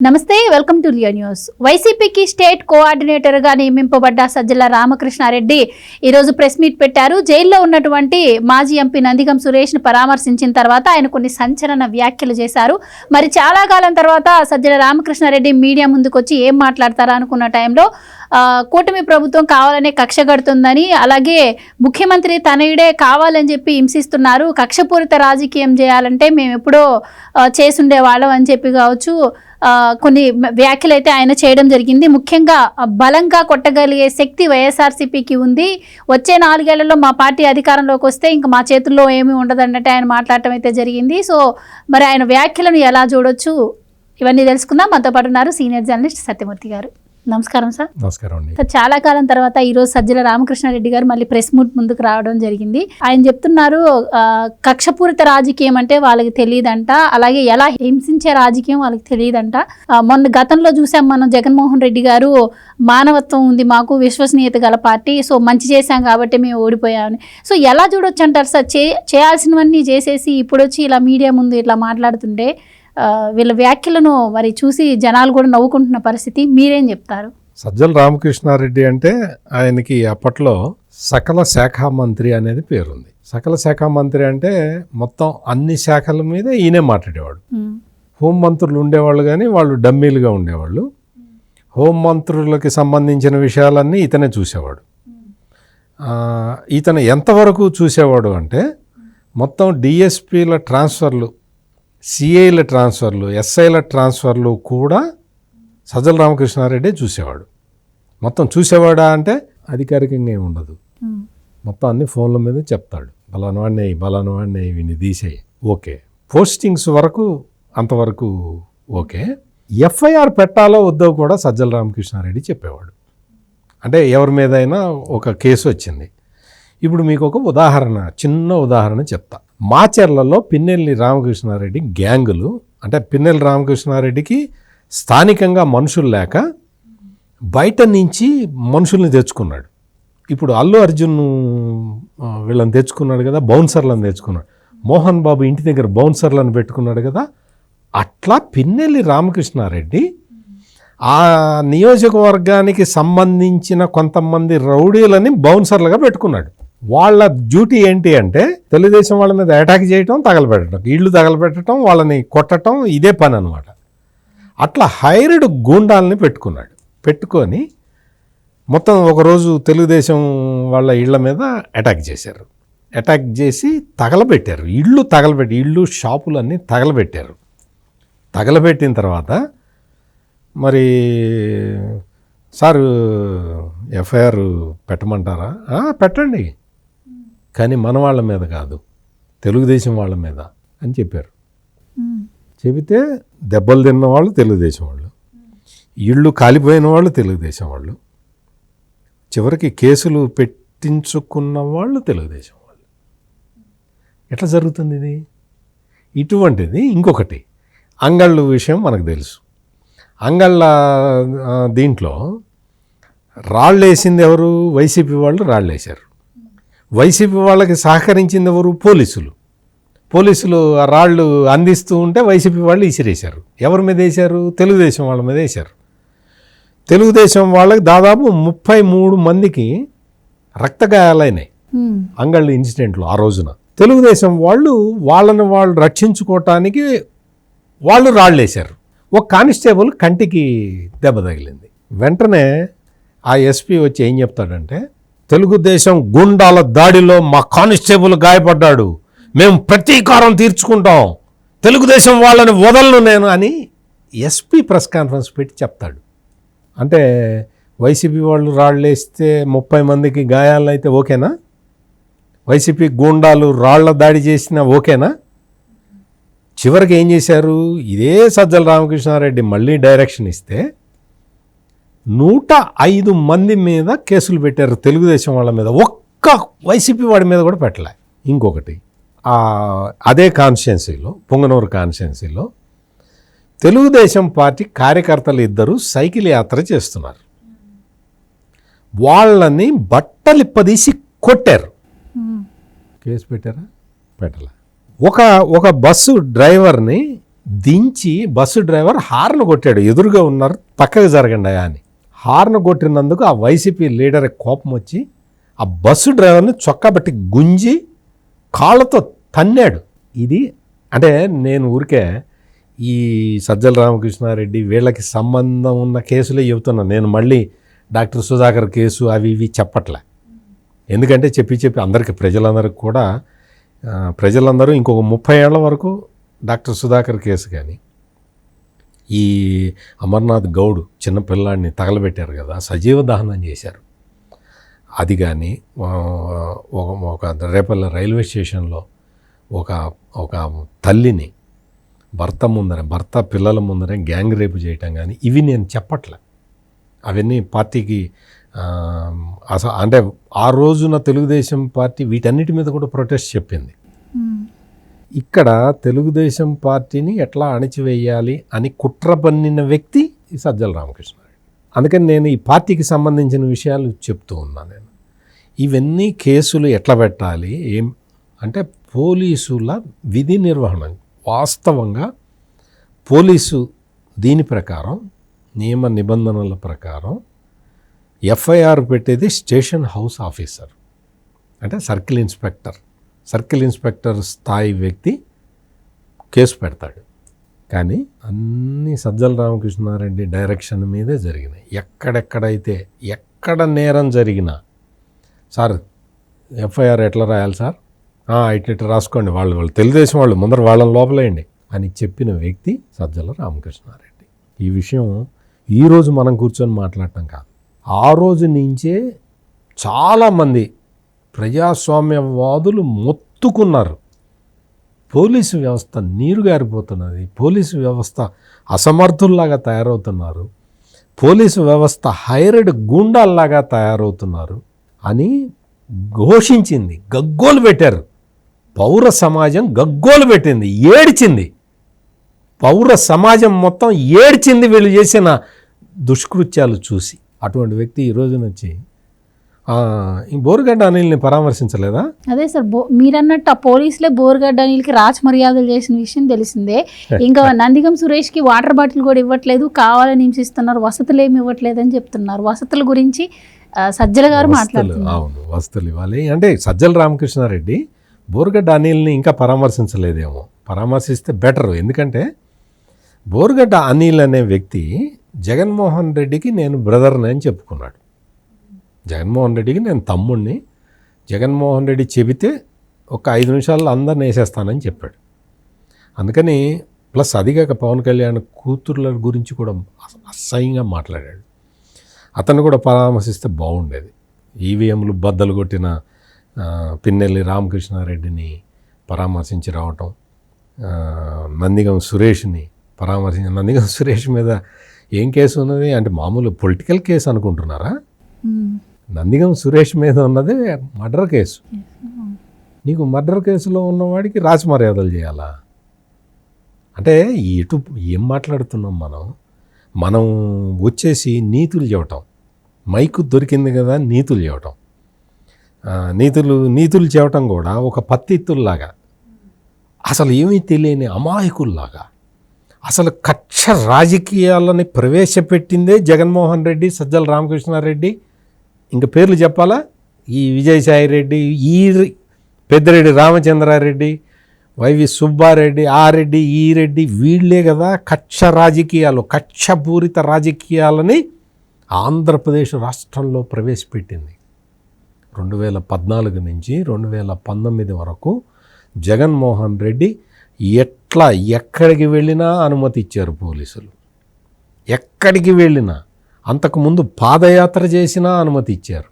నమస్తే, welcome to Leo news. వైసీపీకి state కోఆర్డినేటర్గా నియమింపబడ్డ Sajjala Ramakrishna Reddy ఈరోజు ప్రెస్ మీట్ పెట్టారు. జైల్లో ఉన్నటువంటి మాజీ ఎంపీ నందిగం సురేష్ను పరామర్శించిన తర్వాత ఆయన కొన్ని సంచలన వ్యాఖ్యలు చేశారు. మరి చాలా కాలం తర్వాత సజ్జల రామకృష్ణారెడ్డి మీడియా ముందుకు వచ్చి ఏం మాట్లాడతారా అనుకున్న టైంలో కూటమి ప్రభుత్వం కావాలనే కక్ష కడుతుందని, అలాగే ముఖ్యమంత్రి తనయుడే కావాలని చెప్పి హింసిస్తున్నారు, కక్షపూరిత రాజకీయం చేయాలంటే మేము ఎప్పుడో చేసుండే వాళ్ళం అని చెప్పి కావచ్చు కొన్ని వ్యాఖ్యలు అయితే ఆయన చేయడం జరిగింది. ముఖ్యంగా బలంగా కొట్టగలిగే శక్తి వైఎస్ఆర్సీపీకి ఉంది. వచ్చే 4 ఏళ్లలో మా పార్టీ అధికారంలోకి వస్తే ఇంకా మా చేతుల్లో ఏమీ ఉండదన్నట్టు ఆయన మాట్లాడటం అయితే జరిగింది. సో మరి ఆయన వ్యాఖ్యలను ఎలా చూడొచ్చు, ఇవన్నీ తెలుసుకుందాం. మనతో పాటు ఉన్నారు సీనియర్ జర్నలిస్ట్ సత్యమూర్తి గారు. నమస్కారం సార్. నమస్కారం అండి. చాలా కాలం తర్వాత ఈరోజు సజ్జల రామకృష్ణారెడ్డి గారు మళ్ళీ ప్రెస్ మీట్ ముందుకు రావడం జరిగింది. ఆయన చెప్తున్నారు కక్షపూరిత రాజకీయం అంటే వాళ్ళకి తెలియదంట, అలాగే ఎలా హింసించే రాజకీయం వాళ్ళకి తెలియదంట. మొన్న గతంలో చూసాం మనం, జగన్మోహన్ రెడ్డి గారు మానవత్వం ఉంది మాకు, విశ్వసనీయత గల పార్టీ, సో మంచి చేశాం కాబట్టి మేము ఓడిపోయామని. సో ఎలా చూడొచ్చు అంటారు సార్? చేయాల్సినవన్నీ చేసేసి ఇప్పుడు వచ్చి ఇలా మీడియా ముందు ఇట్లా మాట్లాడుతుంటే వీళ్ళ వ్యాఖ్యలను మరి చూసి జనాలు కూడా నవ్వుకుంటున్న పరిస్థితి. మీరేం చెప్తారు? సజ్జల రామకృష్ణారెడ్డి అంటే ఆయనకి అప్పట్లో సకల శాఖ మంత్రి అనేది పేరుంది. సకల శాఖ మంత్రి అంటే మొత్తం అన్ని శాఖల మీద ఈయనే మాట్లాడేవాడు. హోంమంత్రులు ఉండేవాళ్ళు కానీ వాళ్ళు డమ్మీలుగా ఉండేవాళ్ళు. హోంమంత్రులకి సంబంధించిన విషయాలన్నీ ఇతనే చూసేవాడు. ఇతను ఎంతవరకు చూసేవాడు అంటే మొత్తం డిఎస్పీల ట్రాన్స్ఫర్లు, సిఐల ట్రాన్స్ఫర్లు, ఎస్ఐల ట్రాన్స్ఫర్లు కూడా సజ్జల రామకృష్ణారెడ్డి చూసేవాడు. మొత్తం చూసేవాడా అంటే అధికారికంగా ఏమి ఉండదు, మొత్తం అన్ని ఫోన్ల మీద చెప్తాడు. బలానవాడిని వీడిని తీసేయి, ఓకే. పోస్టింగ్స్ వరకు అంతవరకు ఓకే. ఎఫ్ఐఆర్ పెట్టాలో వద్దో కూడా సజ్జల రామకృష్ణారెడ్డి చెప్పేవాడు. అంటే ఎవరి మీద అయినా ఒక కేసు వచ్చింది. ఇప్పుడు మీకు ఒక ఉదాహరణ, చిన్న ఉదాహరణ చెప్తా. మాచర్లలో పిన్నెల్లి రామకృష్ణారెడ్డి గ్యాంగులు, అంటే పిన్నెల్లి రామకృష్ణారెడ్డికి స్థానికంగా మనుషులు లేక బయట నుంచి మనుషుల్ని తెచ్చుకున్నాడు. ఇప్పుడు అల్లు అర్జున్ వీళ్ళని తెచ్చుకున్నాడు కదా, బౌన్సర్లను తెచ్చుకున్నాడు. మోహన్ బాబు ఇంటి దగ్గర బౌన్సర్లను పెట్టుకున్నాడు కదా, అట్లా పిన్నెల్లి రామకృష్ణారెడ్డి ఆ నియోజకవర్గానికి సంబంధించిన కొంతమంది రౌడీలని బౌన్సర్లుగా పెట్టుకున్నాడు. వాళ్ళ డ్యూటీ ఏంటి అంటే తెలుగుదేశం వాళ్ళ మీద అటాక్ చేయటం, తగలబెట్టడం, ఇళ్ళు తగలబెట్టడం, వాళ్ళని కొట్టడం, ఇదే పని అనమాట. అట్లా హైర్డ్ గూండాలని పెట్టుకున్నాడు. పెట్టుకొని మొత్తం ఒకరోజు తెలుగుదేశం వాళ్ళ ఇళ్ల మీద అటాక్ చేశారు. అటాక్ చేసి తగలబెట్టారు, ఇళ్ళు షాపులు అన్నీ తగలబెట్టారు. తగలబెట్టిన తర్వాత మరి సార్ ఎఫ్ఐఆర్ పెట్టమంటారా? పెట్టండి, కానీ మన వాళ్ళ మీద కాదు, తెలుగుదేశం వాళ్ళ మీద అని చెప్పారు. చెబితే దెబ్బలు తిన్న వాళ్ళు తెలుగుదేశం వాళ్ళు, ఇళ్ళు కాలిపోయిన వాళ్ళు తెలుగుదేశం వాళ్ళు, చివరికి కేసులు పెట్టించుకున్న వాళ్ళు తెలుగుదేశం వాళ్ళు. ఎట్లా జరుగుతుంది ఇది? ఇటువంటిది ఇంకొకటి అంగళ్ళు విషయం మనకు తెలుసు. అంగళ్ళ దీంట్లో రాళ్ళేసింది ఎవరు? వైసీపీ వాళ్ళు రాళ్ళేశారు. వైసీపీ వాళ్ళకి సహకరించింది ఎవరు? పోలీసులు ఆ రాళ్ళు అందిస్తూ ఉంటే వైసీపీ వాళ్ళు ఇసిరేశారు. ఎవరి మీద వేశారు? తెలుగుదేశం వాళ్ళ మీద వేశారు. తెలుగుదేశం వాళ్ళకి దాదాపు 33 మందికి రక్తగాయాలైనాయి అంగళ్ళ ఇన్సిడెంట్లో. ఆ రోజున తెలుగుదేశం వాళ్ళని వాళ్ళు రక్షించుకోవటానికి వాళ్ళు రాళ్ళేశారు. ఒక కానిస్టేబుల్ కంటికి దెబ్బ తగిలింది. వెంటనే ఆ ఎస్పీ వచ్చి ఏం చెప్తాడంటే, తెలుగుదేశం గుండాల దాడిలో మా కానిస్టేబుల్ గాయపడ్డాడు, మేము ప్రతీకారం తీర్చుకుంటాం, తెలుగుదేశం వాళ్ళని వదలను నేను అని ఎస్పీ ప్రెస్ కాన్ఫరెన్స్ పెట్టి చెప్తాడు. అంటే వైసీపీ వాళ్ళు రాళ్ళేస్తే 30 మందికి గాయాలు అయితే ఓకేనా? వైసీపీ గుండాలు రాళ్ల దాడి చేసినా ఓకేనా? చివరికి ఏం చేశారు? ఇదే సజ్జల రామకృష్ణారెడ్డి మళ్ళీ డైరెక్షన్ ఇస్తే 105 మంది మీద కేసులు పెట్టారు తెలుగుదేశం వాళ్ళ మీద, ఒక్క వైసీపీ వాడి మీద కూడా పెట్టలే. ఇంకొకటి, అదే కాన్స్టిట్యున్సీలో, పొంగనూరు కాన్స్టిట్యున్సీలో తెలుగుదేశం పార్టీ కార్యకర్తలు 2 సైకిల్ యాత్ర చేస్తున్నారు. వాళ్ళని బట్టలిప్పదీసి కొట్టారు. కేసు పెట్టారా? పెట్టలే. ఒక బస్సు డ్రైవర్ని దించి బస్సు డ్రైవర్ హార్న్ కొట్టాడు, ఎదురుగా ఉన్నారు పక్కకు జరగండి అని. హార్న్ కొట్టినందుకు ఆ వైసీపీ లీడర్ కోపం వచ్చి ఆ బస్సు డ్రైవర్ని చొక్కా బట్టి గుంజి కాళ్ళతో తన్నాడు. ఇది అంటే నేను ఊరికే ఈ సజ్జల రామకృష్ణారెడ్డి వీళ్ళకి సంబంధం ఉన్న కేసులే చెబుతున్నాను. నేను మళ్ళీ డాక్టర్ సుధాకర్ కేసు అవి ఇవి చెప్పట్లే. ఎందుకంటే చెప్పి అందరికీ ప్రజలందరికీ కూడా ప్రజలందరూ ఇంకొక 30 ఏళ్ల వరకు డాక్టర్ సుధాకర్ కేసు కానీ, ఈ అమర్నాథ్ గౌడ్ చిన్న పిల్లాడిని తగలబెట్టారు కదా, సజీవ దహనం చేశారు, అది కానీ, ఒక రేపల్ల రైల్వే స్టేషన్లో ఒక తల్లిని భర్త పిల్లల ముందరే గ్యాంగ్ రేపు చేయటం కానీ, ఇవి నేను చెప్పట్లే. అవన్నీ పార్టీకి అంటే ఆ రోజున తెలుగుదేశం పార్టీ వీటన్నిటి మీద కూడా ప్రొటెస్ట్ చెప్పింది. ఇక్కడ తెలుగుదేశం పార్టీని ఎట్లా అణిచివేయాలి అని కుట్ర పన్నిన వ్యక్తి ఈ సజ్జల రామకృష్ణారెడ్డి. అందుకని నేను ఈ పార్టీకి సంబంధించిన విషయాలు చెప్తూ ఉన్నాను. నేను ఇవన్నీ కేసులు ఎట్లా పెట్టాలి అంటే పోలీసుల విధి నిర్వహణ, వాస్తవంగా పోలీసు దీని ప్రకారం నియమ నిబంధనల ప్రకారం ఎఫ్ఐఆర్ పెట్టేది స్టేషన్ హౌస్ ఆఫీసర్, అంటే సర్కిల్ ఇన్స్పెక్టర్ స్థాయి వ్యక్తి కేసు పెడతాడు. కానీ అన్ని సజ్జల రామకృష్ణారెడ్డి డైరెక్షన్ మీదే జరిగినాయి. ఎక్కడ నేరం జరిగినా, సార్ ఎఫ్ఐఆర్ ఎట్లా రాయాలి సార్, ఇట్లా రాసుకోండి, వాళ్ళు తెలుగుదేశం వాళ్ళు ముందర వాళ్ళని లోపలేయండి అని చెప్పిన వ్యక్తి సజ్జల రామకృష్ణారెడ్డి. ఈ విషయం ఈరోజు మనం కూర్చొని మాట్లాడటం కాదు, ఆ రోజు నుంచే చాలామంది ప్రజాస్వామ్యవాదులు మొత్తుకున్నారు. పోలీసు వ్యవస్థ నీరుగారిపోతున్నది, పోలీసు వ్యవస్థ అసమర్థుల్లాగా తయారవుతున్నారు, పోలీసు వ్యవస్థ హైర్డ్ గూండాల్లాగా తయారవుతున్నారు అని ఘోషించింది. గగ్గోలు పెట్టారు. పౌర సమాజం గగ్గోలు పెట్టింది, ఏడ్చింది. పౌర సమాజం మొత్తం ఏడ్చింది వీళ్ళు చేసిన దుష్కృత్యాలు చూసి. అటువంటి వ్యక్తి ఈ రోజు నుంచి బోరుగడ్డ అనిల్ని పరామర్శించలేదా? అదే సార్, మీరన్నట్టు ఆ పోలీసులే బోరుగడ్డ అనిల్కి రాజ్ మర్యాదలు చేసిన విషయం తెలిసిందే. ఇంకా నందిగం సురేష్కి వాటర్ బాటిల్ కూడా ఇవ్వట్లేదు, కావాలని హింసిస్తున్నారు, వసతులు ఏమి ఇవ్వట్లేదు అని చెప్తున్నారు. వసతుల గురించి సజ్జల గారు మాట్లాడుతున్నారు. అవును, వసతులు ఇవ్వాలి అంటే సజ్జల రామకృష్ణారెడ్డి బోరుగడ్డ అనిల్ని ఇంకా పరామర్శించలేదేమో. పరామర్శిస్తే బెటర్. ఎందుకంటే బోరుగడ్డ అనిల్ అనే వ్యక్తి జగన్మోహన్ రెడ్డికి నేను బ్రదర్ని అని చెప్పుకున్నాడు. జగన్మోహన్ రెడ్డికి నేను తమ్ముడిని, జగన్మోహన్ రెడ్డి చెబితే ఒక 5 నిమిషాల్లో అందరిని వేసేస్తానని చెప్పాడు. అందుకని ప్లస్ అదిగాక పవన్ కళ్యాణ్ కూతుర్ల గురించి కూడా అసహ్యంగా మాట్లాడాడు. అతను కూడా పరామర్శిస్తే బాగుండేది. ఈవీఎంలు బద్దలు కొట్టిన పిన్నెల్లి రామకృష్ణారెడ్డిని పరామర్శించి రావటం, నందిగం సురేష్ని పరామర్శించి, నందిగం సురేష్ మీద ఏం కేసు ఉన్నది అంటే మామూలు పొలిటికల్ కేసు అనుకుంటున్నారా? నందిగం సురేష్ మీద ఉన్నది మర్డర్ కేసు. నీకు మర్డర్ కేసులో ఉన్నవాడికి రాజమర్యాదలు చేయాలా? అంటే ఏం మాట్లాడుతున్నాం మనం వచ్చేసి నీతులు చెప్పటం, మైకు దొరికింది కదా నీతులు చెప్పటం, నీతులు చెప్పటం కూడా ఒక పత్తిత్తుల్లాగా, అసలు ఏమీ తెలియని అమాయకుల్లాగా. అసలు కక్ష రాజకీయాలని ప్రవేశపెట్టిందే జగన్మోహన్ రెడ్డి, సజ్జల రామకృష్ణారెడ్డి. ఇంకా పేర్లు చెప్పాలా? ఈ విజయసాయి రెడ్డి, ఈ పెద్దిరెడ్డి రామచంద్రారెడ్డి, వైవి సుబ్బారెడ్డి, ఆ రెడ్డి, ఈ రెడ్డి, వీళ్ళే కదా కక్ష రాజకీయాలు, కక్షపూరిత రాజకీయాలని ఆంధ్రప్రదేశ్ రాష్ట్రంలో ప్రవేశపెట్టింది. 2014 నుంచి 2019 వరకు జగన్మోహన్ రెడ్డి ఎక్కడికి వెళ్ళినా అనుమతి ఇచ్చారు పోలీసులు. ఎక్కడికి వెళ్ళినా, అంతకుముందు పాదయాత్ర చేసినా అనుమతి ఇచ్చారు,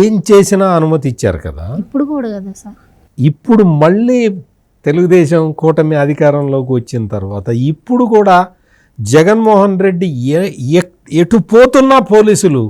ఏం చేసినా అనుమతి ఇచ్చారు కదా. ఇప్పుడు కూడా కదా సార్, ఇప్పుడు మళ్ళీ తెలుగుదేశం కూటమి అధికారంలోకి వచ్చిన తర్వాత ఇప్పుడు కూడా జగన్మోహన్ రెడ్డి ఎటు పోతున్నా పోలీసులు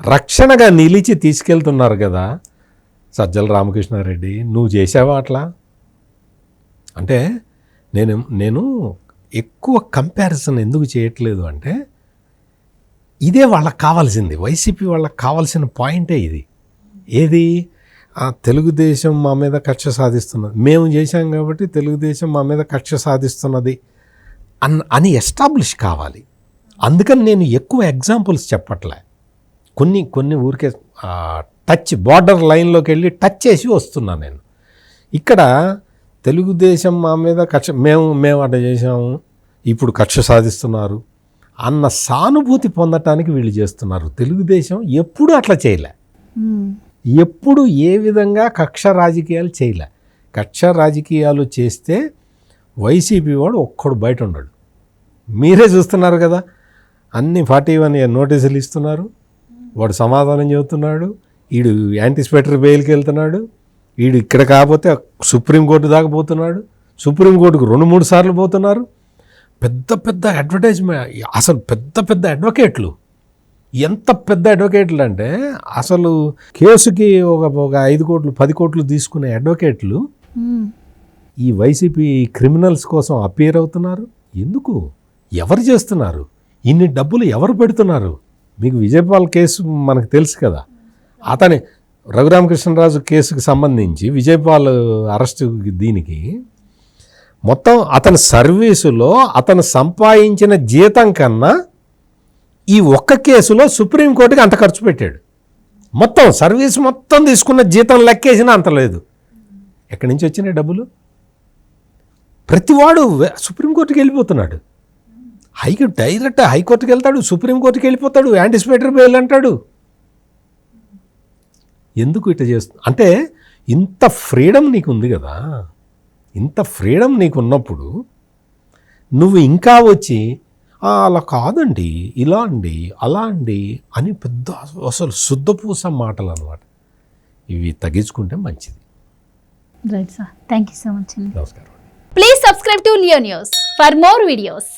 రక్షణగా నిలిచి తీసుకెళ్తున్నారు కదా. సజ్జల రామకృష్ణారెడ్డి నువ్వు చేసావా అట్లా? అంటే నేను ఎక్కువ కంపారిజన్ ఎందుకు చేయట్లేదు అంటే, ఇదే వాళ్ళకి కావాల్సింది, వైసీపీ వాళ్ళకి కావాల్సిన పాయింటే ఇది. ఏది? తెలుగుదేశం మా మీద కక్ష సాధిస్తున్నది, మేము చేశాం కాబట్టి తెలుగుదేశం మా మీద కక్ష సాధిస్తున్నది అని ఎస్టాబ్లిష్ కావాలి. అందుకని నేను ఎక్కువ ఎగ్జాంపుల్స్ చెప్పట్లే, కొన్ని ఊరికే టచ్ బార్డర్ లైన్లోకి వెళ్ళి టచ్ చేసి వస్తున్నా నేను. ఇక్కడ తెలుగుదేశం మా మీద కక్ష, మేము అట్లా చేసాము, ఇప్పుడు కక్ష సాధిస్తున్నారు అన్న సానుభూతి పొందటానికి వీళ్ళు చేస్తున్నారు. తెలుగుదేశం ఎప్పుడూ అట్లా చేయలే, ఎప్పుడు ఏ విధంగా కక్ష రాజకీయాలు చేయలే. కక్ష రాజకీయాలు చేస్తే వైసీపీ వాడు ఒక్కడు బయట ఉన్నాడు. మీరే చూస్తున్నారు కదా, అన్ని 41 నోటీసులు ఇస్తున్నారు, వాడు సమాధానం చెబుతున్నాడు, వీడు యాంటిసిపేటరీ బెయిల్కి వెళ్తున్నాడు, వీడు ఇక్కడ కాకపోతే సుప్రీంకోర్టు దాకా పోతున్నాడు, సుప్రీంకోర్టుకు 2-3 సార్లు పోతున్నారు. పెద్ద అడ్వర్టైజ్మెంట్, అసలు పెద్ద అడ్వకేట్లు, ఎంత పెద్ద అడ్వకేట్లు అంటే అసలు కేసుకి ఒక 5 కోట్లు 10 కోట్లు తీసుకునే అడ్వకేట్లు ఈ వైసీపీ క్రిమినల్స్ కోసం అపియర్ అవుతున్నారు. ఎందుకు? ఎవరు చేస్తున్నారు? ఇన్ని డబ్బులు ఎవరు పెడుతున్నారు? మీకు విజయపాల్ కేసు మనకు తెలుసు కదా, అతని రఘురామకృష్ణరాజు కేసుకు సంబంధించి విజయపాల్ అరెస్టు, దీనికి మొత్తం అతని సర్వీసులో అతను సంపాదించిన జీతం కన్నా ఈ ఒక్క కేసులో సుప్రీంకోర్టుకి అంత ఖర్చు పెట్టాడు. మొత్తం సర్వీస్ మొత్తం తీసుకున్న జీతం లెక్కేసినా అంత లేదు. ఎక్కడి నుంచి వచ్చినాయి డబ్బులు? ప్రతివాడు సుప్రీంకోర్టుకి వెళ్ళిపోతున్నాడు, డైరెక్ట్ హైకోర్టుకి వెళ్తాడు, సుప్రీంకోర్టుకి వెళ్ళిపోతాడు, యాంటిసిపేటరీ బెయిల్ అంటాడు. ఎందుకు ఇట్లా చేస్తుంది అంటే, ఇంత ఫ్రీడమ్ నీకు ఉంది కదా, ఇంత ఫ్రీడమ్ నీకు ఉన్నప్పుడు నువ్వు ఇంకా వచ్చి అలా కాదండి, ఇలా అండి, అలా అండి అని పెద్ద అసలు శుద్ధపూస మాటలు అన్నమాట. ఇవి తగ్గించుకుంటే మంచిది. Right sir, thank you so much. నమస్కారం. Please subscribe to Leo news for more videos.